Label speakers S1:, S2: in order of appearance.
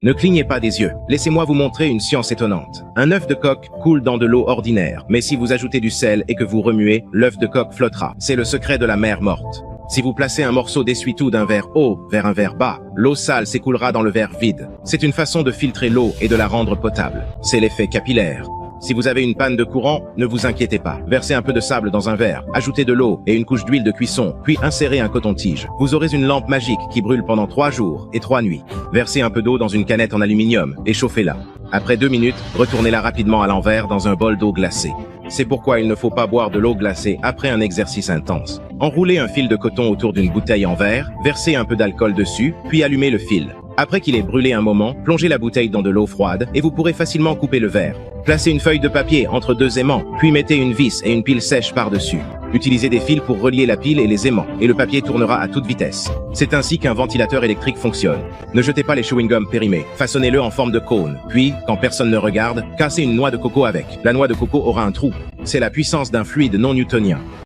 S1: Ne clignez pas des yeux. Laissez-moi vous montrer une science étonnante. Un œuf de coq coule dans de l'eau ordinaire, mais si vous ajoutez du sel et que vous remuez, l'œuf de coq flottera. C'est le secret de la mer morte. Si vous placez un morceau d'essuie-tout d'un verre haut vers un verre bas, l'eau sale s'écoulera dans le verre vide. C'est une façon de filtrer l'eau et de la rendre potable. C'est l'effet capillaire. Si vous avez une panne de courant, ne vous inquiétez pas. Versez un peu de sable dans un verre, ajoutez de l'eau et une couche d'huile de cuisson, puis insérez un coton-tige. Vous aurez une lampe magique qui brûle pendant 3 jours et 3 nuits. Versez un peu d'eau dans une canette en aluminium et chauffez-la. Après 2 minutes, retournez-la rapidement à l'envers dans un bol d'eau glacée. C'est pourquoi il ne faut pas boire de l'eau glacée après un exercice intense. Enroulez un fil de coton autour d'une bouteille en verre, versez un peu d'alcool dessus, puis allumez le fil. Après qu'il ait brûlé un moment, plongez la bouteille dans de l'eau froide et vous pourrez facilement couper le verre. Placez une feuille de papier entre 2 aimants, puis mettez une vis et une pile sèche par-dessus. Utilisez des fils pour relier la pile et les aimants, et le papier tournera à toute vitesse. C'est ainsi qu'un ventilateur électrique fonctionne. Ne jetez pas les chewing-gums périmés, façonnez-le en forme de cône. Puis, quand personne ne regarde, cassez une noix de coco avec. La noix de coco aura un trou. C'est la puissance d'un fluide non newtonien.